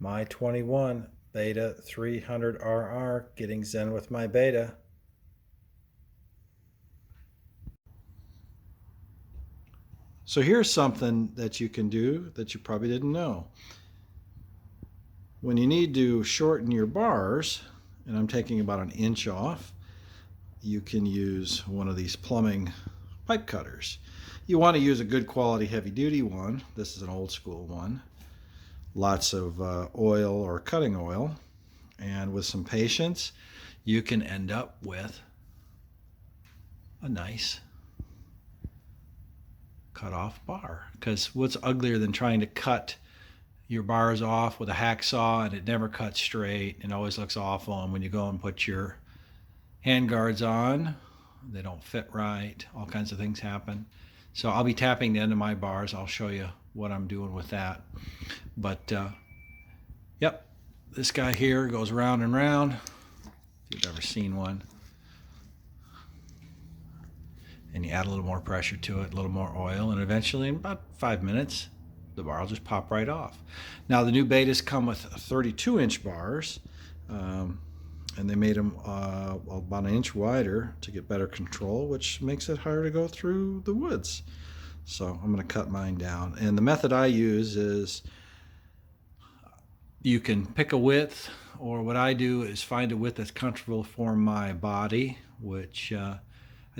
MY21 Beta 300RR, getting zen with my beta. So here's something that you can do that you probably didn't know. When you need to shorten your bars, and I'm taking about an inch off, you can use one of these plumbing pipe cutters. You want to use a good quality heavy duty one. This is an old school one. Lots of oil or cutting oil, and with some patience you can end up with a nice cut off bar. Because what's uglier than trying to cut your bars off with a hacksaw and it never cuts straight and always looks awful, and when you go and put your hand guards on, they don't fit right, all kinds of things happen. So I'll be tapping the end of my bars. I'll show you what I'm doing with that. But yep, this guy here goes round and round, if you've ever seen one. And you add a little more pressure to it, a little more oil, and eventually in about 5 minutes the bar will just pop right off. Now the new betas come with 32-inch bars, and they made them about an inch wider to get better control, which makes it harder to go through the woods. So I'm going to cut mine down, and the method I use is you can pick a width, or what I do is find a width that's comfortable for my body, which I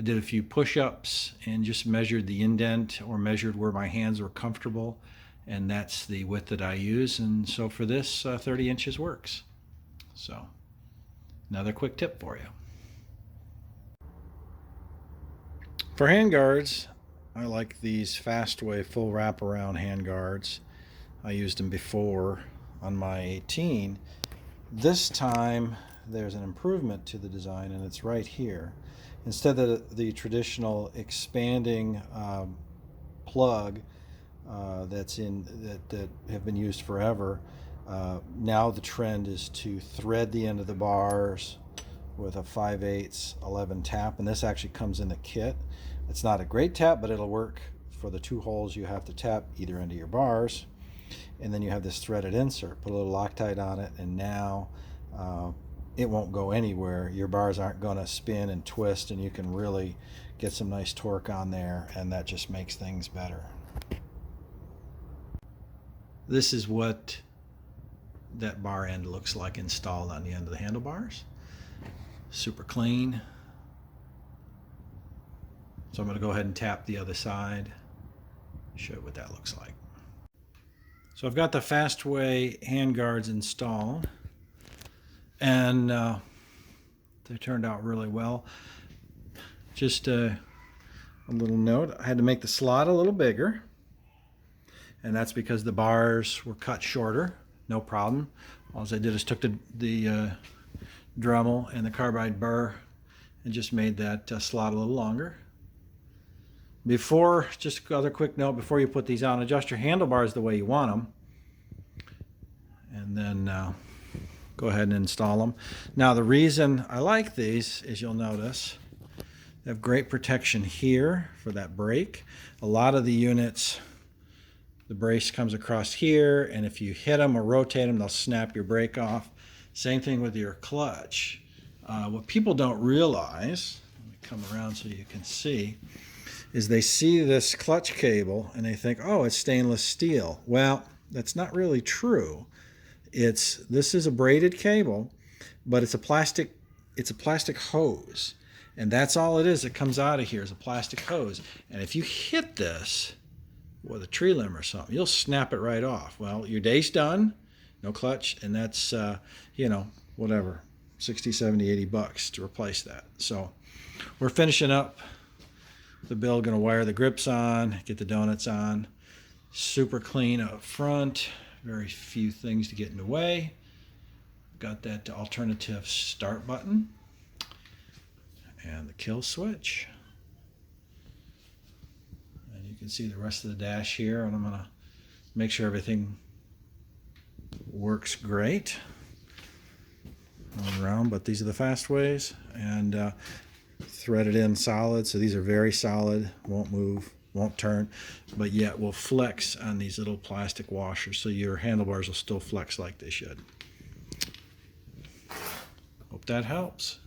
did a few push-ups and just measured the indent or measured where my hands were comfortable, and that's the width that I use. And so for this, 30 inches works. So another quick tip for you. For hand guards, I like these Fastway full wraparound hand guards. I used them before on my 18. This time there's an improvement to the design, and it's right here. Instead of the traditional expanding plug that have been used forever, now the trend is to thread the end of the bars with a 5/8 11 tap, and this actually comes in the kit. It's not a great tap, but it'll work for the 2 holes you have to tap either end of your bars. And then you have this threaded insert. Put a little Loctite on it, and now it won't go anywhere. Your bars aren't going to spin and twist, and you can really get some nice torque on there, and that just makes things better. This is what that bar end looks like installed on the end of the handlebars. Super clean. So I'm going to go ahead and tap the other side, show you what that looks like. So I've got the Fastway hand guards installed, and they turned out really well. Just a little note, I had to make the slot a little bigger, and that's because the bars were cut shorter. No problem. All I did is took the Dremel and the carbide burr and just made that slot a little longer. Before, just another quick note, before you put these on, adjust your handlebars the way you want them, and then go ahead and install them. Now the reason I like these is, you'll notice they have great protection here for that brake. A lot of the units, the brace comes across here, and if you hit them or rotate them, they'll snap your brake off. Same thing with your clutch. What people don't realize, let me come around so you can see, is they see this clutch cable and they think, oh, it's stainless steel. Well, that's not really true. This is a braided cable, but it's a plastic hose, and that's all it is that comes out of here is a plastic hose. And if you hit this with a tree limb or something, you'll snap it right off. Well, your day's done, no clutch, and that's whatever, 60, 70, 80 bucks to replace that. So we're finishing up the build, going to wire the grips on, get the donuts on. Super clean up front, very few things to get in the way. Got that alternative start button and the kill switch. And you can see the rest of the dash here, and I'm going to make sure everything works great all around. But these are the Fastways, and threaded in solid, so these are very solid, won't move won't turn, but yet will flex on these little plastic washers, so your handlebars will still flex like they should. Hope that helps.